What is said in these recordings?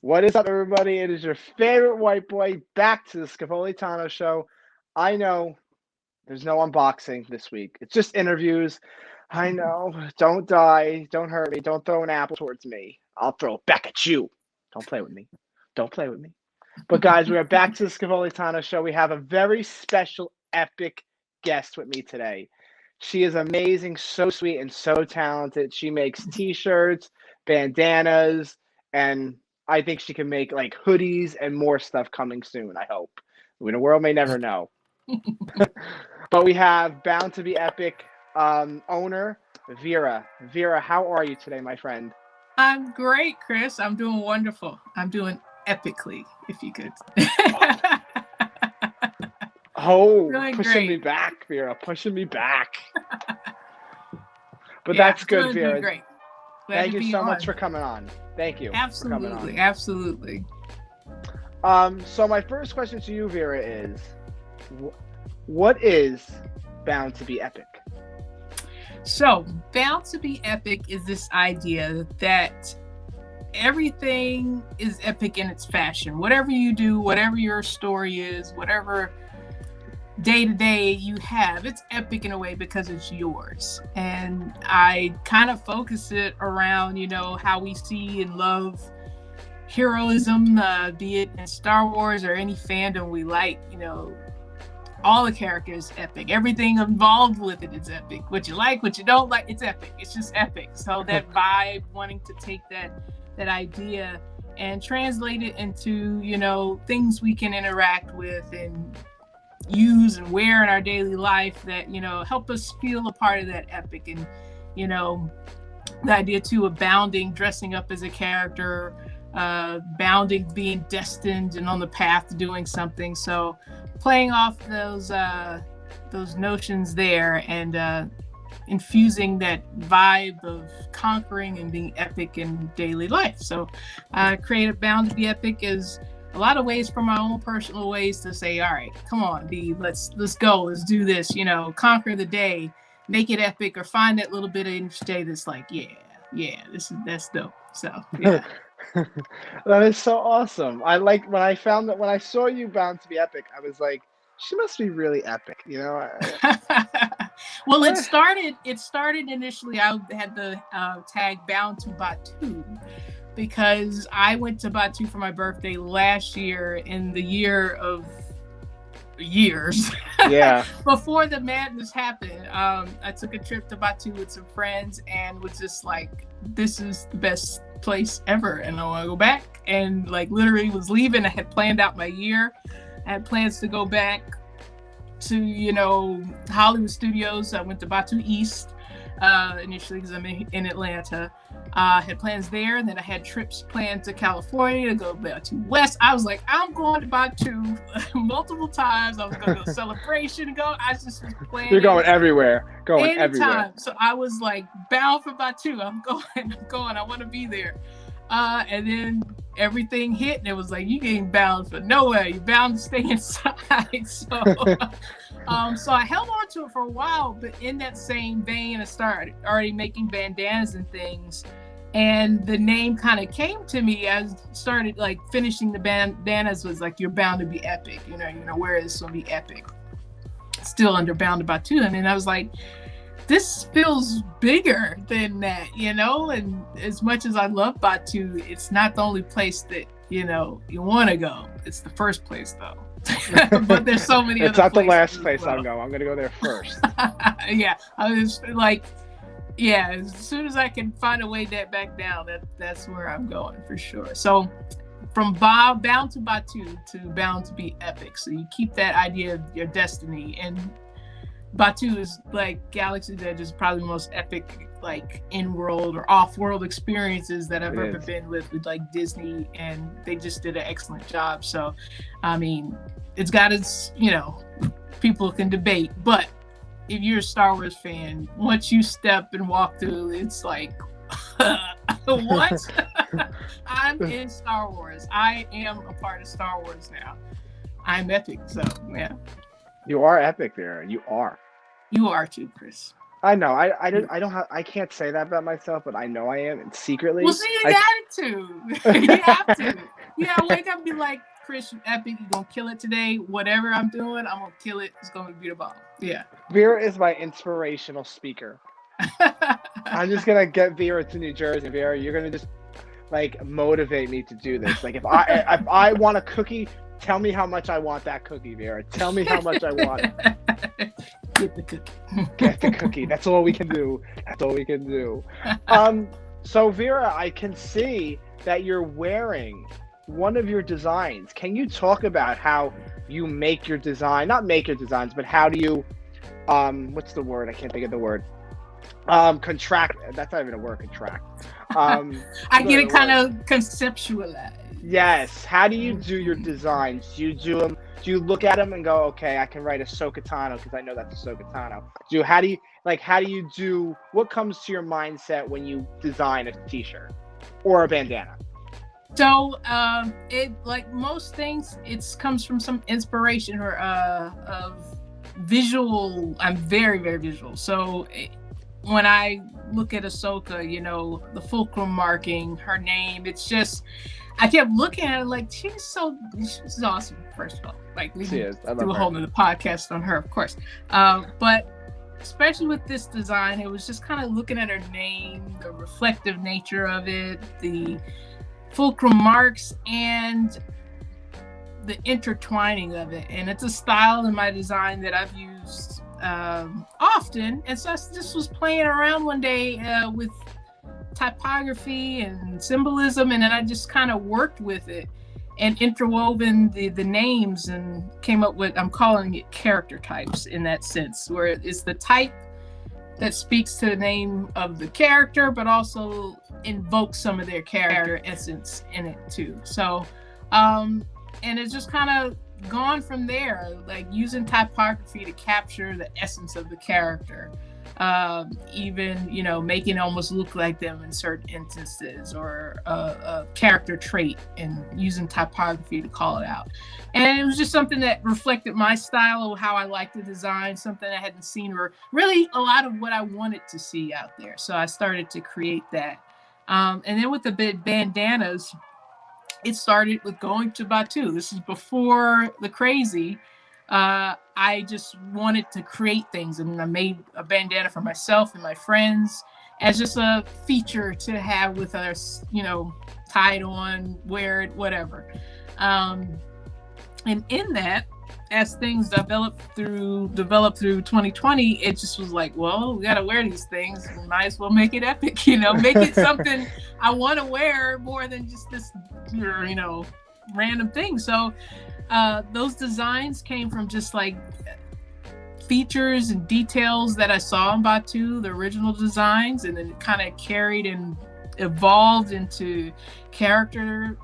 What is up, everybody? It is your favorite white boy back to the Scapolitano show. I know there's no unboxing this week. It's just interviews. I know. Don't die. Don't hurt me. Don't throw an apple towards me. I'll throw it back at you. Don't play with me. Don't play with me. But guys, we are back to the Scapolitano show. We have a very special, epic guest with me today. She is amazing, so sweet, and so talented. She makes t-shirts, bandanas, and I think she can make like hoodies and more stuff coming soon, I hope. The world may never know. But we have Bound2BeEpic owner, Vera. Vera, how are you today, my friend? I'm great, Chris. I'm doing wonderful. I'm doing epically, if you could. Oh, pushing me back, Vera. Pushing me back. But yeah, that's good, Vera. Great. Thank you so much for coming on. Thank you. Absolutely, for coming on. Absolutely. So my first question to you, Vera, is what is Bound2BeEpic? So Bound2BeEpic is this idea that everything is epic in its fashion. Whatever you do, whatever your story is, whatever day-to-day you have, it's epic in a way because it's yours. And I kind of focus it around, how we see and love heroism, be it in Star Wars or any fandom we like. All the characters epic. Everything involved with it is epic. What you like, what you don't like, it's epic. It's just epic. So that vibe, wanting to take that idea and translate it into, things we can interact with and use and wear in our daily life that, help us feel a part of that epic. And, the idea too of bounding, dressing up as a character, bounding, being destined and on the path to doing something. So playing off those notions there and infusing that vibe of conquering and being epic in daily life. So created Bound2BeEpic is a lot of ways from my own personal ways to say, all right, come on, B, let's go, let's do this, conquer the day, make it epic, or find that little bit of each day that's like, that's dope. So yeah. That is so awesome. I like when I saw you Bound2BeEpic, I was like, she must be really epic, Well, it started initially, I had the tag Bound2Batu because I went to Batu for my birthday last year in the year of years. Yeah. Before the madness happened, I took a trip to Batu with some friends and was just like, this is the best place ever and I want to go back. And like literally was leaving. I had planned out my year. I had plans to go back to, Hollywood Studios. I went to Batu East initially because I'm in Atlanta. Had plans there, and then I had trips planned to California to go back to West. I was like, I'm going to Batu multiple times. I was going to go celebration, I just was planning. You're going everywhere. Everywhere. So I was like bound for Batu. I'm going. I want to be there. And then everything hit, and it was like, you getting bound for nowhere. You're bound to stay inside. So I held on to it for a while, but in that same vein, I started already making bandanas and things. And the name kind of came to me as started like finishing the bandanas was like, you're bound to be epic, where is going to be epic? Still under Bound2Batu. And then I was like, this feels bigger than that, and as much as I love Batu, it's not the only place that, you want to go. It's the first place though. But there's so many it's other not the last place I'm going. I'm going to go there first. Yeah. I was like, as soon as I can find a way back down, that's where I'm going for sure. So from Bound2Batu to Bound2BeEpic. So you keep that idea of your destiny, and Batu is like Galaxy's Edge is probably the most epic like in-world or off-world experiences that I've ever been with like Disney, and they just did an excellent job. So I mean, it's got its, people can debate, but if you're a Star Wars fan, once you step and walk through, it's like, what? I'm in Star Wars. I am a part of Star Wars now. I'm epic. So yeah. You are epic, Vera. You are. You are too, Chris. I know. I don't have. I can't say that about myself, but I know I am. And Well, secretly, see, you got to. You have to. You gotta wake up and be like, Chris, you epic. You gonna kill it today. Whatever I'm doing, I'm gonna kill it. It's gonna be the bomb. Yeah. Vera is my inspirational speaker. I'm just gonna get Vera to New Jersey. Vera, you're gonna just like motivate me to do this. Like if I want a cookie, tell me how much I want that cookie, Vera. Tell me how much I want it. Get the cookie. Get the cookie. That's all we can do. That's all we can do. So Vera, I can see that you're wearing one of your designs. Can you talk about how you make your design? Not make your designs, but how do you what's the word? I can't think of the word. Contract. That's not even a word, contract. I get it kind of conceptualized. Yes. How do you do your designs? Do you do them? Do you look at them and go, okay, I can write Ahsoka Tano because I know that's Ahsoka Tano? How do you do? What comes to your mindset when you design a T-shirt or a bandana? So it, like most things, it comes from some inspiration or of visual. I'm very, very visual. So when I look at Ahsoka, you know, the fulcrum marking, her name, it's just, I kept looking at her like, she's awesome, first of all. Like, we can do a whole nother podcast on her, of course. But especially with this design, it was just kind of looking at her name, the reflective nature of it, the fulcrum marks, and the intertwining of it. And it's a style in my design that I've used often. And so I just was playing around one day with typography and symbolism, and then I just kind of worked with it and interwoven the names and came up with, I'm calling it character types in that sense, where it's the type that speaks to the name of the character, but also invokes some of their character essence in it too. So, and it's just kind of gone from there, like using typography to capture the essence of the character. Even, you know, making it almost look like them in certain instances, or a character trait, and using typography to call it out. And it was just something that reflected my style of how I like to design, something I hadn't seen, or really a lot of what I wanted to see out there. So I started to create that. And then with the bandanas, it started with going to Batuu. This is before the crazy. I just wanted to create things, and I made a bandana for myself and my friends as just a feature to have with us, you know, tied on, wear it, whatever. And in that, as things developed through 2020, it just was like, well, we got to wear these things. We might as well make it epic, you know, make it something I want to wear more than just this, you know, random thing. So those designs came from just like features and details that I saw in Batuu, the original designs, and then it kind of carried and evolved into character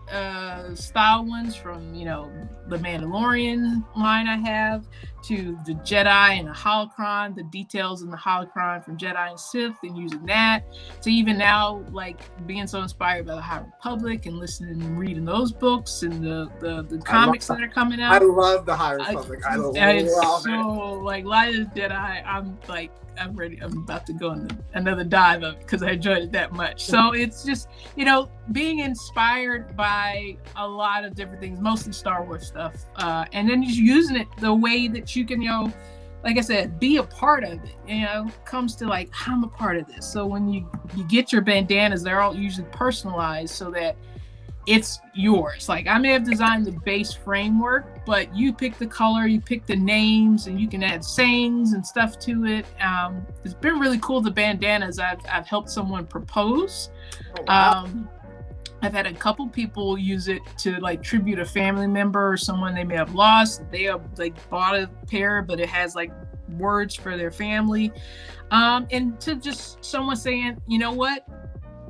style ones, from, you know, the Mandalorian line I have, to the Jedi and the holocron, the details in the holocron from Jedi and Sith, and using that, to even now like being so inspired by the High Republic and listening and reading those books and the comics that are coming out. I love the High Republic. I love it. So like Light of the Jedi, I'm ready. I'm about to go on another dive of it because I enjoyed it that much. So it's just, you know, being inspired by a lot of different things, mostly Star Wars stuff, and then just using it the way that you can, you know, like I said, be a part of it. You know, comes to like, I'm a part of this. So when you get your bandanas, they're all usually personalized so that it's yours. Like, I may have designed the base framework, but you pick the color, you pick the names, and you can add sayings and stuff to it. It's been really cool. The bandanas, I've helped someone propose. Oh, wow. I've had a couple people use it to like tribute a family member or someone they may have lost. They have like bought a pair, but it has like words for their family. And to just someone saying, you know what?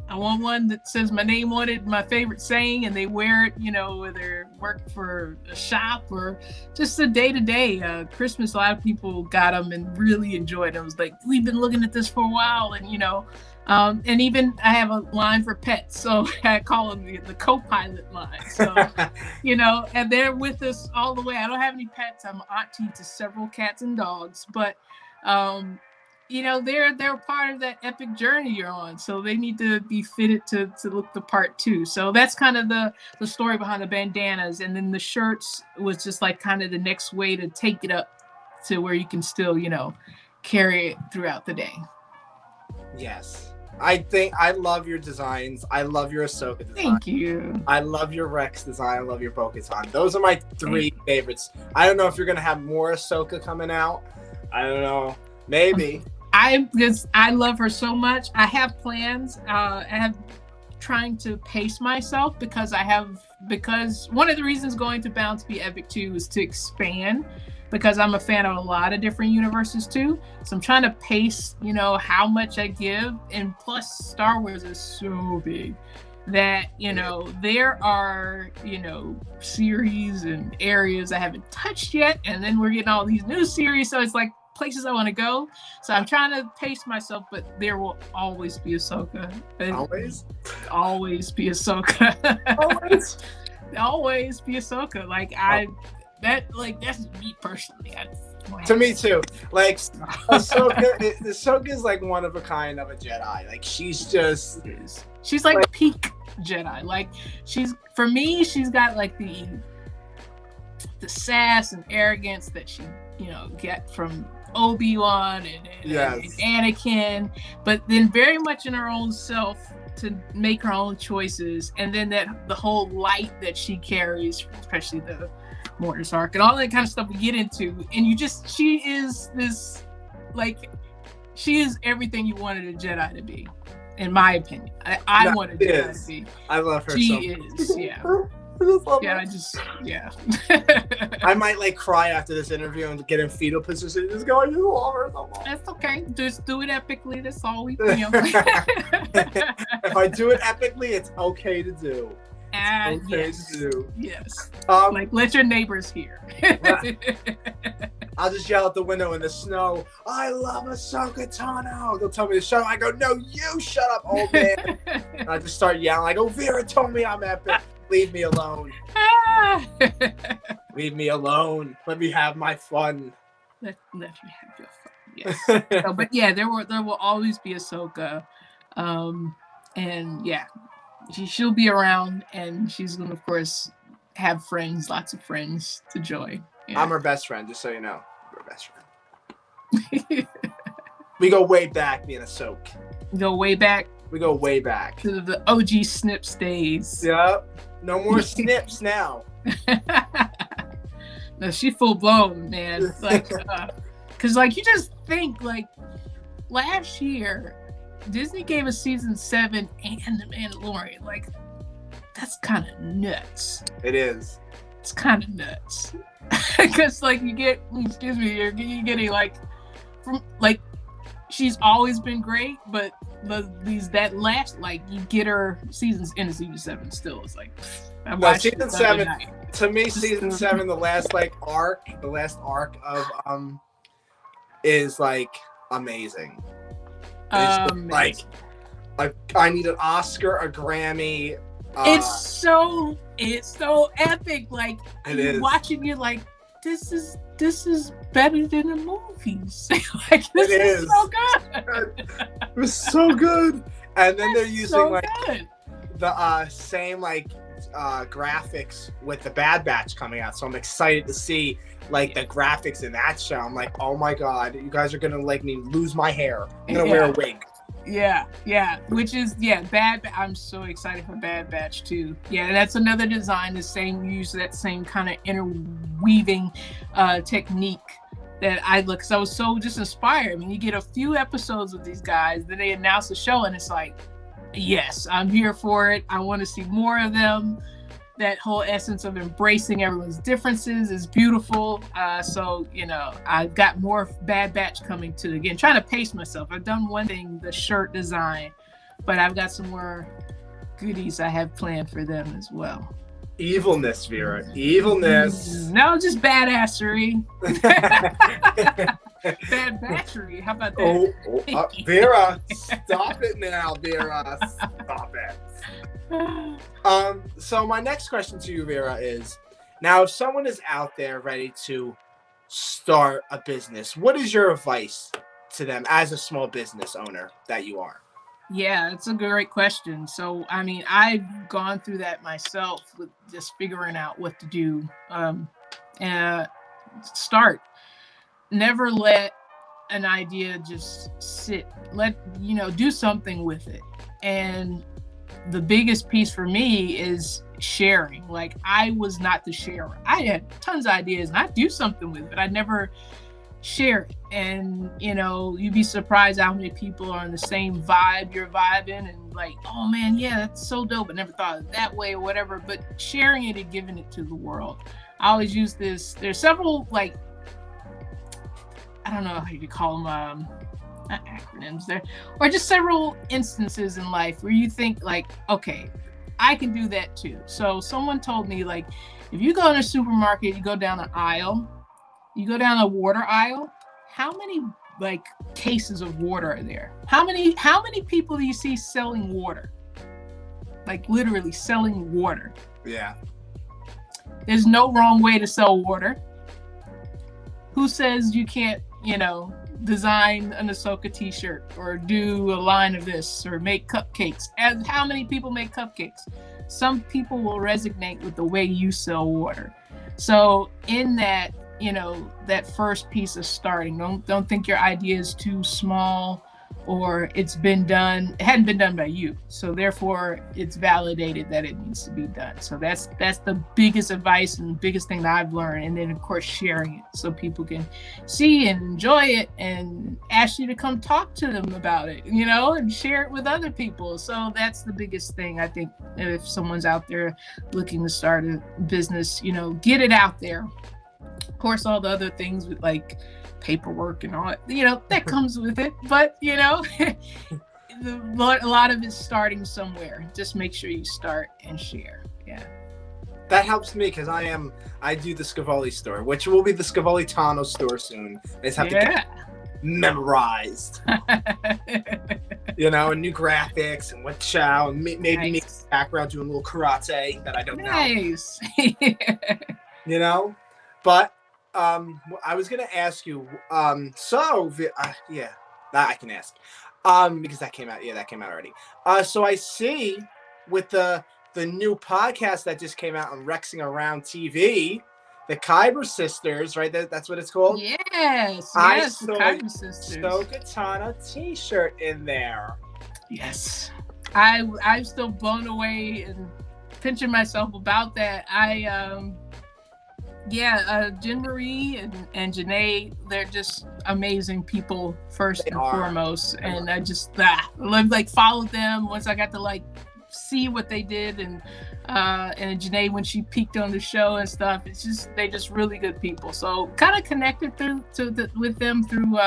I want one that says my name on it, my favorite saying, and they wear it, you know, whether work for a shop or just a day-to-day. Christmas, a lot of people got them and really enjoyed them. It was like, we've been looking at this for a while, and, you know, and even I have a line for pets, so I call them the co-pilot line. So, you know, and they're with us all the way. I don't have any pets. I'm auntie to several cats and dogs, but, they're part of that epic journey you're on, so they need to be fitted to look the part too. So that's kind of the story behind the bandanas, and then the shirts was just like kind of the next way to take it up to where you can still carry it throughout the day. Yes. I love your designs. I love your Ahsoka design. Thank you. I love your Rex design. I love your Bo-Katan. Those are my 3 favorites. I don't know if you're gonna have more Ahsoka coming out. I don't know. Maybe. I love her so much. I have plans. I have trying to pace myself because one of the reasons going to Bound2BeEpic too is to expand, because I'm a fan of a lot of different universes too. So I'm trying to pace, how much I give. And plus Star Wars is so big that, there are, series and areas I haven't touched yet. And then we're getting all these new series. So it's like places I want to go. So I'm trying to pace myself, but there will always be Ahsoka. Always? Always be Ahsoka. Always? Always be Ahsoka. That's me personally. To me too. Like Ahsoka is like one of a kind of a Jedi. Like she's like peak Jedi. Like she's got like the sass and arrogance that she get from Obi-Wan and Anakin, but then very much in her own self to make her own choices, and then the whole light that she carries, especially the Mortis arc and all that kind of stuff we get into, and she is everything you wanted a Jedi to be, in my opinion. I wanted Jedi to be. I love her. She is, yeah. I might like cry after this interview and get in fetal position. Just go, you love her so much. That's okay. Just do it epically. That's all we do. If I do it epically, it's okay to do. To do. Yes. Let your neighbors hear. I'll just yell out the window in the snow, I love Ahsoka Tano. They'll tell me to shut up. I go, no, you shut up, old man. And I just start yelling. I go, Vera told me I'm epic. Leave me alone. Leave me alone. Let me have my fun. Let you have your fun. Yes. But yeah, there will always be Ahsoka. And yeah, she'll be around, and she's gonna, of course, have friends, lots of friends to join. Yeah. I'm her best friend, just so you know. I'm her best friend. We go way back, me and Ahsoka. Go way back. We go way back to the OG Snips days. Yep. No more Snips now. No, she full blown, man. Cause you just think last year, Disney gave us season 7 and The Mandalorian. That's kind of nuts. It is. It's kind of nuts. Cause you get, you're getting she's always been great, but that last you get her seasons into season 7 still. It's season 7 to me. Season 7, the last arc of is amazing. It's I need an Oscar, a Grammy. It's so epic. It is. Watching you this is better than the movies. This is so good. It was so good. And then they're using so the same graphics with the Bad Batch coming out. So I'm excited to see the graphics in that show. I'm like, oh my god, you guys are gonna me lose my hair. I'm gonna wear a wig. Yeah. Which is I'm so excited for Bad Batch too. Yeah, that's another design. Use that same kind of interweaving technique that because I was so just inspired. I mean, you get a few episodes with these guys, then they announce the show, and it's yes, I'm here for it. I want to see more of them. That whole essence of embracing everyone's differences is beautiful. So I've got more Bad Batch coming too. Again, trying to pace myself. I've done one thing, the shirt design, but I've got some more goodies I have planned for them as well. Evilness, Vera. Evilness. No, just badassery. Bad battery. How about that? Vera, stop it now, Vera. Stop it. So my next question to you, Vera, is now if someone is out there ready to start a business, what is your advice to them as a small business owner that you are? Yeah, it's a great question. So, I mean, I've gone through that myself with just figuring out what to do. Uh, Start. Never let an idea just sit. Do something with it. And the biggest piece for me is sharing. Like, I was not the sharer. I had tons of ideas and I'd do something with it. I never share it. And you'd be surprised how many people are on the same vibe you're vibing and like, oh man, yeah, that's so dope. I never thought of it that way or whatever. But sharing it and giving it to the world. I always use this. There's several, like, I don't know how you call them, not acronyms there, or just several instances in life where you think like, okay, I can do that too. So someone told me, like, if you go in a supermarket, you go down an aisle, you go down a water aisle, how many like cases of water are there? How many people do you see selling water? Like literally selling water. Yeah. There's no wrong way to sell water. Who says you can't, design an Ahsoka t-shirt or do a line of this or make cupcakes? And how many people make cupcakes? Some people will resonate with the way you sell water. So in that, that first piece of starting, don't think your idea is too small or it hadn't been done by you. So therefore it's validated that it needs to be done. So that's the biggest advice and biggest thing that I've learned. And then of course, sharing it so people can see and enjoy it and ask you to come talk to them about it, and share it with other people. So that's the biggest thing. I think if someone's out there looking to start a business, get it out there. Of course, all the other things with like paperwork and all that, that comes with it. But, a lot of it's starting somewhere. Just make sure you start and share. Yeah. That helps me because I do the Scavoli store, which will be the Scavoli Tano store soon. I just have to get memorized. And new graphics and what chow and maybe make background doing a little karate that I don't know. Nice. But I was gonna ask you. That I can ask. Because that came out. Yeah, that came out already. So I see with the new podcast that just came out on Rexing Around TV, the Kyber Sisters, right? That's what it's called. Yes, I saw the Kyber Sisters. Katana T-shirt in there. Yes, I'm still blown away and pinching myself about that. Jen Marie and Janae, they're just amazing people first and foremost. And I just followed them once I got to like see what they did, and Janae when she peeked on the show and stuff. They're just really good people. So kind of connected with them through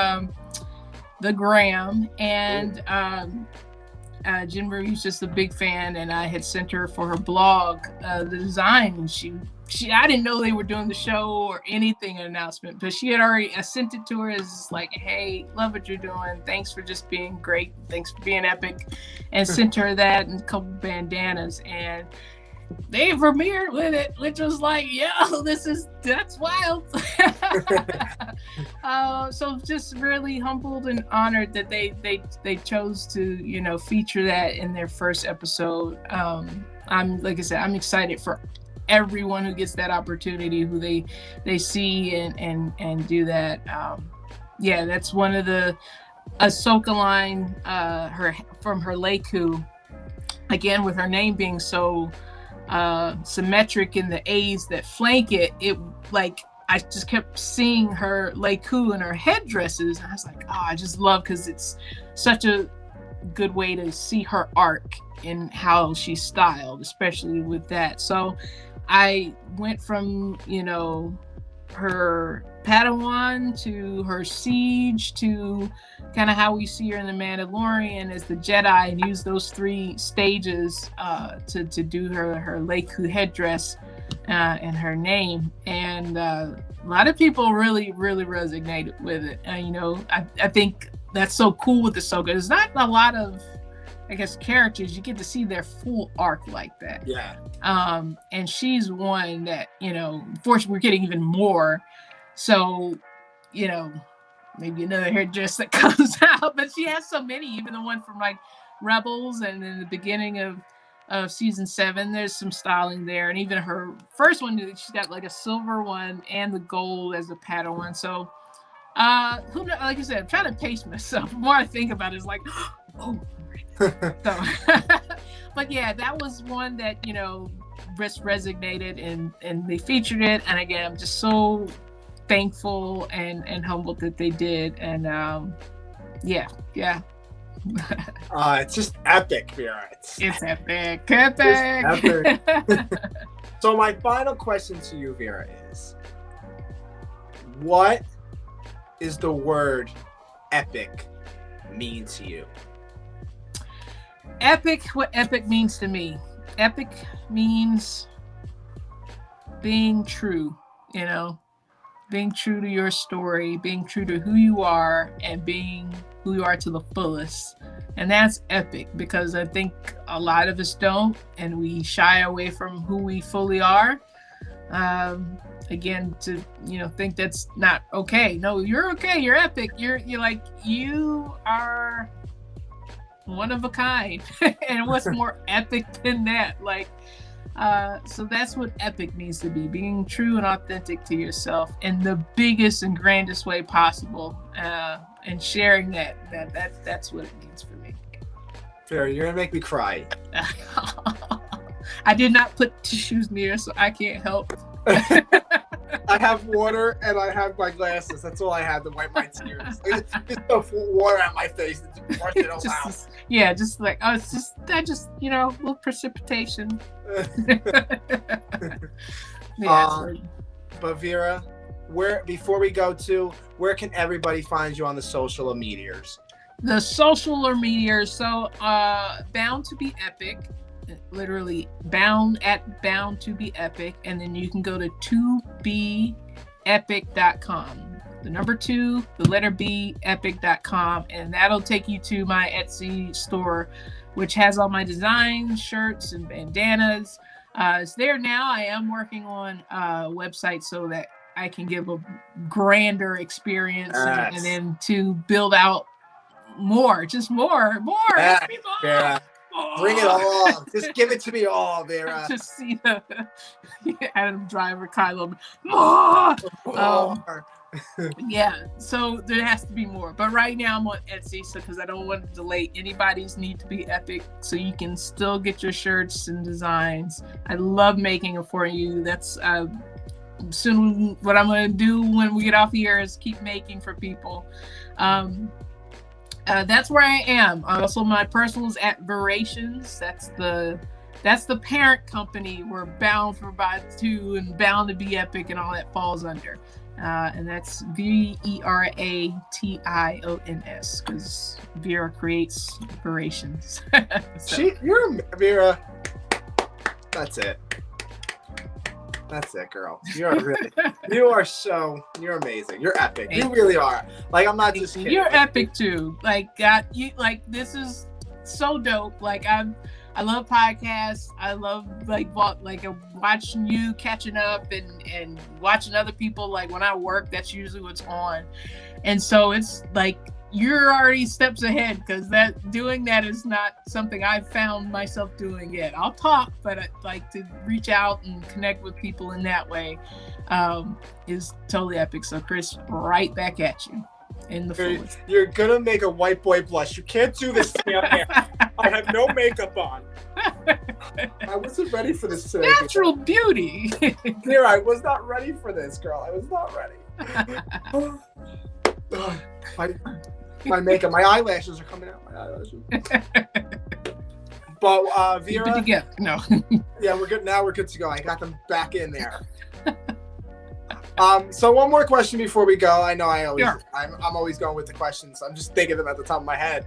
the gram, and Jen Marie's just a big fan, and I had sent her for her blog the design, and I didn't know they were doing the show or anything, an announcement, but she had already, I sent it to her as like, hey, love what you're doing. Thanks for just being great. Thanks for being epic. And sent her that and a couple bandanas, and they premiered with it, which was like, yo, that's wild. So just really humbled and honored that they chose to, feature that in their first episode. Like I said, I'm excited for everyone who gets that opportunity, who they see and do that. That's one of the Ahsoka line, from her Leiku, again with her name being so symmetric in the A's that flank it like I just kept seeing her Leiku and her headdresses, and I was like, oh, I just love, because it's such a good way to see her arc and how she's styled, especially with that. So I went from, her Padawan to her Siege to kind of how we see her in The Mandalorian as the Jedi, and use those 3 stages to do her Leiku headdress and her name. And a lot of people really, really resonated with it. I think that's so cool with Ahsoka. There's not a lot of, I guess, characters you get to see their full arc like that. Yeah. And she's one that, unfortunately we're getting even more. So, maybe another hairdress that comes out. But she has so many, even the one from like Rebels and in the beginning of season 7, there's some styling there. And even her first one, she's got like a silver one and the gold as a pattern one. So who knows, like I said, I'm trying to pace myself. The more I think about it, it's like, oh. So, but yeah, that was one that, you know, resonated and they featured it. And again, I'm just so thankful and humbled that they did. And yeah. It's just epic, Vera. It's epic. Epic. So my final question to you, Vera, is what is the word epic mean to you? Epic, what epic means to me. Epic means being true, you know, being true to your story, being true to who you are, and being who you are to the fullest. And that's epic, because I think a lot of us don't, and we shy away from who we fully are. Again, to, you know, think that's not okay. No, you're okay. You're epic. You're like, you are one of a kind. And what's more epic than that? Like, so that's what epic means to be, being true and authentic to yourself in the biggest and grandest way possible, and sharing that's what it means for me. Vera, you're gonna make me cry. I did not put tissues near, so I can't help. I have water and I have my glasses. That's all I have to wipe my tears. Just throw water at my face and just brush it all out. Yeah, just like, oh, it's just, you know, a little precipitation. Yeah. But Vera, before we go to, where can everybody find you on the social medias? The social medias. So Bound2BeEpic, literally Bound2BeEpic, and then you can go to 2beepic.com. The number 2, the letter B, epic.com, and that'll take you to my Etsy store, which has all my designs, shirts, and bandanas. It's there now. I am working on a website so that I can give a grander experience, yes, and then to build out more. Yes, Vera. Bring it all. Just give it to me all, Vera. Just see the Adam Driver, Kylo. More. Yeah, so there has to be more. But right now I'm on Etsy, so because I don't want to delay anybody's need to be epic, so you can still get your shirts and designs. I love making them for you. That's soon what I'm going to do when we get off here is keep making for people. That's where I am. Also, my personal is at Verations. That's the parent company where Bound2 and Bound2BeEpic and all that falls under. And that's Verations, because Vera creates Verations. So. You're Vera. That's it. That's it, girl. You're amazing. You're epic. You really are. Like, I'm not just kidding. You're epic too. Like, this is so dope. Like, I love podcasts. I love watching you, catching up, and watching other people. Like, when I work, that's usually what's on. And so it's like you're already steps ahead, because doing that is not something I've found myself doing yet. I'll talk, but I like to reach out and connect with people in that way. Is totally epic. So Chris, right back at you in the fullest. You're gonna make a white boy blush. You can't do this to me on here. I have no makeup on. I wasn't ready for this today. Natural beauty. Here, I was not ready for this, girl. I was not ready. My makeup, my eyelashes are coming out. My eyelashes. But Vera, no. Yeah, we're good now. We're good to go. I got them back in there. So one more question before we go. I know I'm always going with the questions. I'm just thinking them at the top of my head.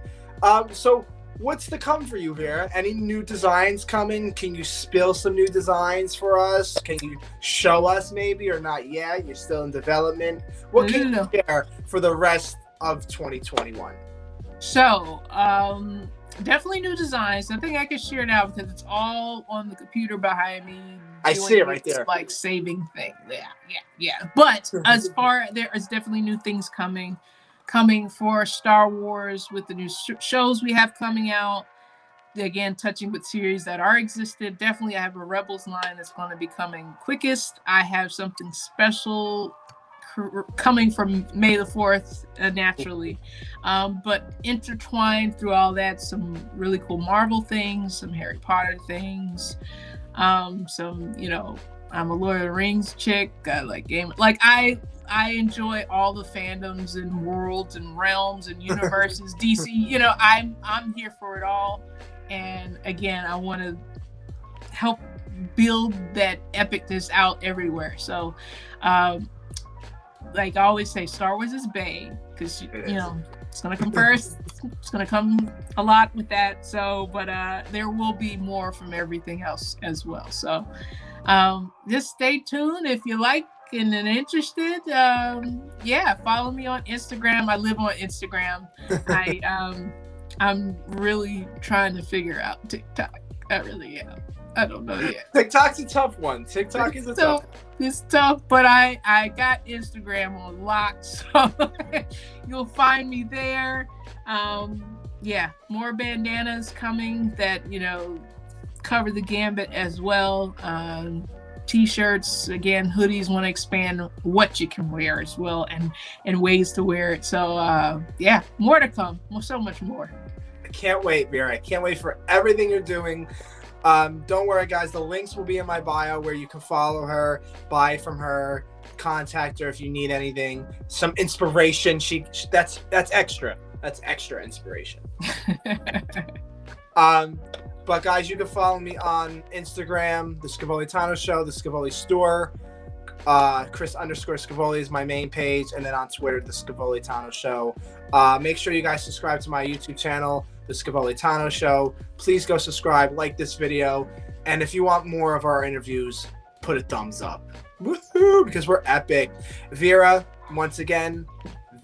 So what's to come for you, Vera? Any new designs coming? Can you spill some new designs for us? Can you show us maybe, or not yet? You're still in development. What can you share for the rest of 2021? So, definitely new designs. Nothing I can share now because it's all on the computer behind me. I see it right there. Like saving things. Yeah. But as far, there is definitely new things coming. coming for Star Wars with the new shows we have coming out. Again, touching with series that are existed. Definitely, I have a Rebels line that's going to be coming quickest. I have something special coming from May the 4th, naturally. But intertwined through all that, some really cool Marvel things, some Harry Potter things, some, you know, I'm a Lord of the Rings chick. I like game. Like I enjoy all the fandoms and worlds and realms and universes. DC, you know, I'm here for it all. And again, I want to help build that epicness out everywhere. So, like I always say, Star Wars is bae, because you know it's gonna come first. It's gonna come a lot with that. So, but there will be more from everything else as well. So, just stay tuned if you like and interested. Yeah, follow me on Instagram. I live on Instagram. I'm really trying to figure out TikTok. I really am. I don't know yet. TikTok's a tough one. TikTok is a tough one. It's tough, but I got Instagram on lock, so you'll find me there. Yeah, more bandanas coming that, you know, cover the gambit as well. T-shirts, again, hoodies, want to expand what you can wear as well, and ways to wear it. So yeah, more to come. So much more. I can't wait, Vera. I can't wait for everything you're doing. Don't worry, guys. The links will be in my bio where you can follow her, buy from her, contact her if you need anything. Some inspiration. That's extra. That's extra inspiration. But guys, you can follow me on Instagram, The Scavolitano Show, The Scavoli Store. Chris_Scavoli is my main page. And then on Twitter, The Scavolitano Show. Make sure you guys subscribe to my YouTube channel, The Scavolitano Show. Please go subscribe, like this video. And if you want more of our interviews, put a thumbs up. Woohoo! Because we're epic. Vera, once again,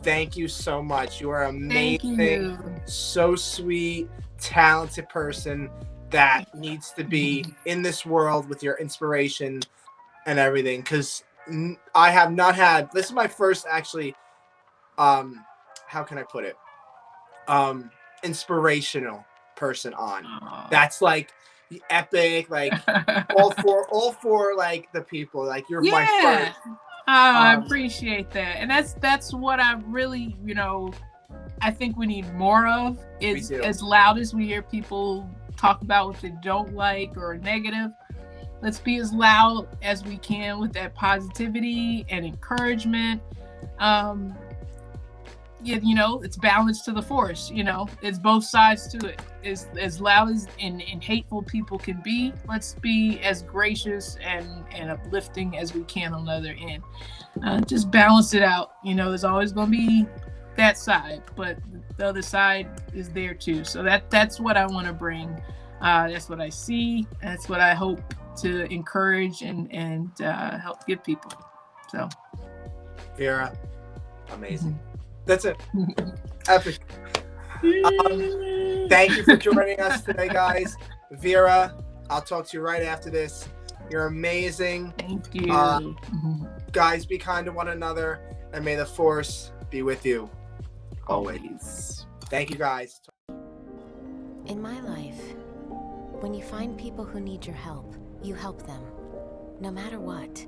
thank you so much. You are amazing. Thank you. So sweet, talented person that needs to be in this world with your inspiration and everything. Because I have not had, this is my first actually, how can I put it? Inspirational person on. Aww. That's like the epic, like all for like the people. Like you're my first. I appreciate that, and that's what I really, you know, I think we need more of. Is as loud as we hear people talk about what they don't like or negative, let's be as loud as we can with that positivity and encouragement. Yeah, you know, it's balance to the force. You know, it's both sides to it. Is as loud as and hateful people can be. Let's be as gracious and uplifting as we can on the other end. Just balance it out. You know, there's always going to be that side, but the other side is there too. So that's what I want to bring. That's what I see. That's what I hope to encourage and help give people. So, Vera, amazing. That's it. Epic. Thank you for joining us today, guys. Vera, I'll talk to you right after this. You're amazing. Thank you. Guys, be kind to one another, and may the force be with you always. Thank you, guys. In my life, when you find people who need your help, you help them, no matter what.